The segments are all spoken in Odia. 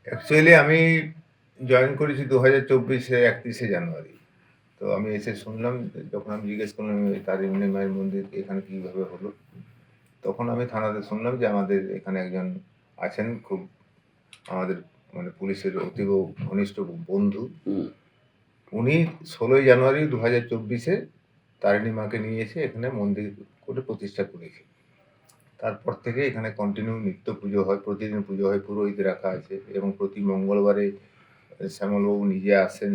অ্যাকচুয়ালি আমি জয়েন করেছি ২০২৪-এর ৩১শে জানুয়ারি। তো আমি এসে শুনলাম যখন আমি জিজ্ঞেস করলাম এই তারিণী মায়ের মন্দির এখানে কিভাবে হলো? তখন আমি থানাতে শুনলাম যে আমাদের এখানে একজন আছেন খুব আমাদের মানে পুলিশের অতীব ঘনিষ্ঠ বন্ধু। উনি ১৬ই জানুয়ারি ২০২৪-এ তারিণী মাকে নিয়ে এসে এখানে মন্দির করে প্রতিষ্ঠা করেছে। তারপর থেকে এখানে কন্টিনিউ নিত্য পুজো হয়, প্রতিদিন পুজো হয়, পুরোহিত রাখা আছে এবং প্রতি মঙ্গলবারে শ্যামলবাবু নিজে আসেন।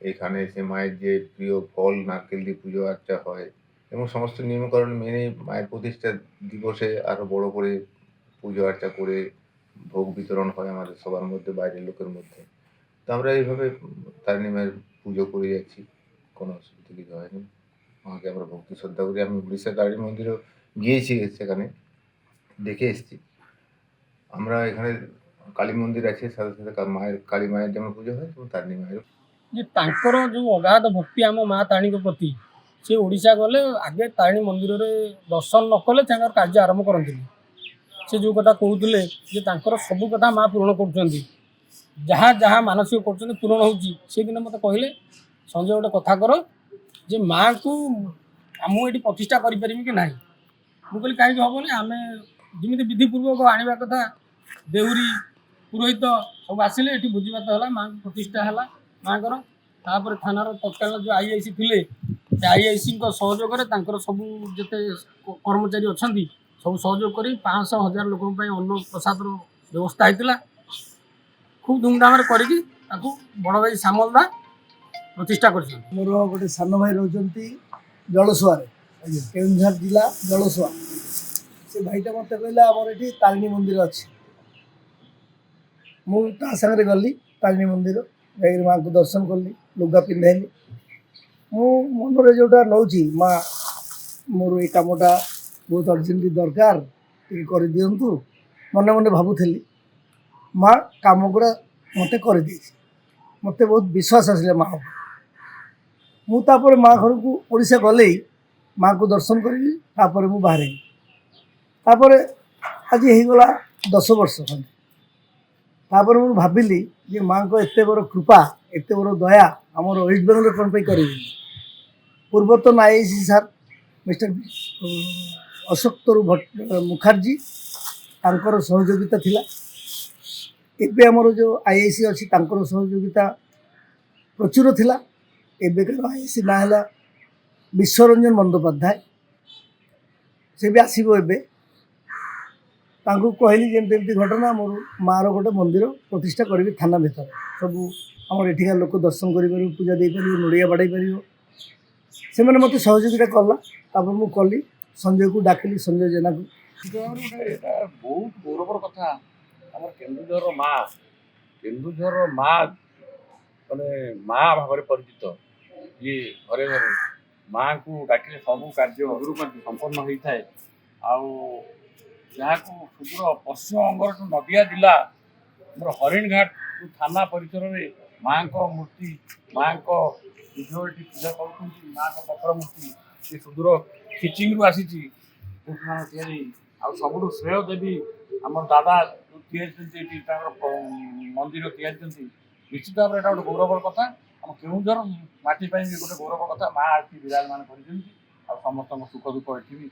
এখানে এসে মায়ের যে প্রিয় ফল নারকেল দিয়ে পুজো আর্চা হয় এবং সমস্ত নিয়মকানুন মেনে মায়ের প্রতিষ্ঠা দিবসে আরো বড় করে পুজো আর্চা করে ভোগ বিতরণ হয় আমাদের সবার মধ্যে, বাইরের লোকের মধ্যে। তো আমরা এইভাবে তারিণী মায়ের পুজো করে যাচ্ছি। কোনো অসুবিধা কিছু হয়নি। মাকে আমরা ভক্তি শ্রদ্ধা করি। আমি উড়িষ্যা তারিণী মন্দিরেও গিয়েছি, সেখানে দেখে এসেছি। আমরা এখানে কালী মন্দির আছে, সাথে সাথে মায়ের কালী মায়ের যেমন পুজো হয় তেমন তারিণী মায়েরও। ଯେ ତାଙ୍କର ଯେଉଁ ଅଗାଧ ଭକ୍ତି ଆମ ମା ତାରିଣୀଙ୍କ ପ୍ରତି, ସେ ଓଡ଼ିଶା ଗଲେ ଆଗେ ତାରିଣୀ ମନ୍ଦିରରେ ଦର୍ଶନ ନ କଲେ ତାଙ୍କର କାର୍ଯ୍ୟ ଆରମ୍ଭ କରନ୍ତିନି। ସେ ଯେଉଁ କଥା କହୁଥିଲେ ଯେ ତାଙ୍କର ସବୁ କଥା ମା ପୂରଣ କରୁଛନ୍ତି, ଯାହା ଯାହା ମାନସିକ କରୁଛନ୍ତି ପୂରଣ ହେଉଛି। ସେଦିନ ମୋତେ କହିଲେ ସଞ୍ଜୟ ଗୋଟେ କଥା କର ଯେ ମାଆଙ୍କୁ ମୁଁ ଏଠି ପ୍ରତିଷ୍ଠା କରିପାରିବି କି ନାହିଁ। ମୁଁ କହିଲି କାହିଁକି ହେବନି, ଆମେ ଯେମିତି ବିଧିପୂର୍ବକ ଆଣିବା କଥା ଦେହୁରୀ ପୁରୋହିତ ସବୁ ଆସିଲେ, ଏଠି ଭୋଜିଭାତ ହେଲା, ମାଆଙ୍କ ପ୍ରତିଷ୍ଠା ହେଲା ମାଆଙ୍କର। ତାପରେ ଥାନାର ତତ୍କାଳୀନ ଯେଉଁ ଆଇଆଇସି ଥିଲେ, ସେ ଆଇଆଇସିଙ୍କ ସହଯୋଗରେ ତାଙ୍କର ସବୁ ଯେତେ କର୍ମଚାରୀ ଅଛନ୍ତି ସବୁ ସହଯୋଗ କରି 500-1000 ଲୋକଙ୍କ ପାଇଁ ଅନ୍ନ ପ୍ରସାଦର ବ୍ୟବସ୍ଥା ହେଇଥିଲା। ଖୁବ୍ ଧୁମଧାମରେ କରିକି ତାକୁ ବଡ଼ ଭାଇ ସାମଲ ଦା ପ୍ରତିଷ୍ଠା କରିଛନ୍ତି। ମୋର ଗୋଟେ ସାନ ଭାଇ ରହୁଛନ୍ତି ଜଳସୁଆରେ, କେଉଁଝର ଜିଲ୍ଲା ଜଳସୁଆ। ସେ ଭାଇଟା ମୋତେ କହିଲା ଆମର ଏଠି ତାରିଣୀ ମନ୍ଦିର ଅଛି। ମୁଁ ତା ସାଙ୍ଗରେ ଗଲି ତାରିଣୀ ମନ୍ଦିର, ଯାଇକି ମାଆଙ୍କୁ ଦର୍ଶନ କଲି, ଲୁଗା ପିନ୍ଧାଇଲି। ମୁଁ ମନରେ ଯେଉଁଟା ନେଉଛି, ମା ମୋର ଏଇ କାମଟା ବହୁତ ଅର୍ଜେଣ୍ଟଲି ଦରକାର, ଟିକେ କରିଦିଅନ୍ତୁ, ମନେ ମନେ ଭାବୁଥିଲି। ମା କାମ ଗୁଡ଼ା ମୋତେ କରିଦେଇଛି। ମୋତେ ବହୁତ ବିଶ୍ୱାସ ଆସିଲା ମା ଉପରେ। ମୁଁ ତାପରେ ମା ଘରକୁ ଓଡ଼ିଶା ଗଲେ ମାଆଙ୍କୁ ଦର୍ଶନ କରିଲି। ତାପରେ ମୁଁ ବାହାରିଲି। ତାପରେ ଆଜି ହେଇଗଲା 10 ବର୍ଷ ଖଣ୍ଡେ। ତାପରେ ମୁଁ ଭାବିଲି ଯେ ମାଆଙ୍କ ଏତେ ବଡ଼ କୃପା, ଏତେ ବଡ଼ ଦୟା ଆମର ୱେଷ୍ଟ ବେଙ୍ଗଲରେ କ'ଣ ପାଇଁ କରିବି। ପୂର୍ବତନ IIC sir mister Ashok Mukherjee, ତାଙ୍କର ସହଯୋଗିତା ଥିଲା। ଏବେ ଆମର ଯେଉଁ ଆଇଆଇସି ଅଛି ତାଙ୍କର ସହଯୋଗିତା ପ୍ରଚୁର ଥିଲା। ଏବେକାର ଆଇଆଇସି ନାଁ ହେଲା ବିଶ୍ୱରଞ୍ଜନ ବନ୍ଦୋପାଧ୍ୟାୟ। ସେ ବି ଆସିବ ଏବେ। ତାଙ୍କୁ କହିଲି ଯେମିତି ଏମିତି ଘଟଣା, ମୋର ମାଆର ଗୋଟେ ମନ୍ଦିର ପ୍ରତିଷ୍ଠା କରିବି ଥାନା ଭିତରେ। ସବୁ ଆମର ଏଠିକାର ଲୋକ ଦର୍ଶନ କରିପାରିବ, ପୂଜା ଦେଇପାରିବ, ନଡ଼ିଆ ବାଡ଼େଇ ପାରିବ। ସେମାନେ ମୋତେ ସହଯୋଗିତା କଲା। ତାପରେ ମୁଁ କଲି, ସଞ୍ଜୟକୁ ଡାକିଲି, ସଞ୍ଜୟ ଜେନାକୁ। ଏଇଟା ବହୁତ ଗୌରବର କଥା। ଆମର କେନ୍ଦୁଝରର ମା ମାନେ ମା ଭାବରେ ପରିଚିତ। ଇଏ ଘରେ ଘରେ ମାଆଙ୍କୁ ଡାକିଲେ ସବୁ କାର୍ଯ୍ୟ ସମ୍ପନ୍ନ ହୋଇଥାଏ। ଆଉ ଯାହାକୁ ସୁଦୂର ପଶ୍ଚିମ ବଙ୍ଗର ନଦିଆ ଜିଲ୍ଲା ଆମର ହରିଣଘାଟ ଥାନା ପରିସରରେ ମାଆଙ୍କ ମୂର୍ତ୍ତି, ମାଆଙ୍କ ବିଗ୍ରହ ଏଠି ପୂଜା କରୁଛନ୍ତି। ମାଆଙ୍କ ପଥର ମୂର୍ତ୍ତି ସେ ସୁଦୂର ଖିଚିଙ୍ଗରୁ ଆସିଛି ତିଆରି। ଆଉ ସବୁଠୁ ଶ୍ରେୟ ଦେବୀ ଆମର ଦାଦା ତିଆରିଛନ୍ତି ଏଠି, ତାଙ୍କର ମନ୍ଦିର ତିଆରିଛନ୍ତି। ନିଶ୍ଚିତ ଭାବରେ ଏଇଟା ଗୋଟେ ଗୌରବର କଥା। ଆମ କେଉଁଝର ମାଟି ପାଇଁ ବି ଗୋଟେ ଗୌରବ କଥା। ମା ଏଠି ବିରାଜମାନ କରିଛନ୍ତି ଆଉ ସମସ୍ତଙ୍କ ସୁଖ ଦୁଃଖ ଏଠି ବି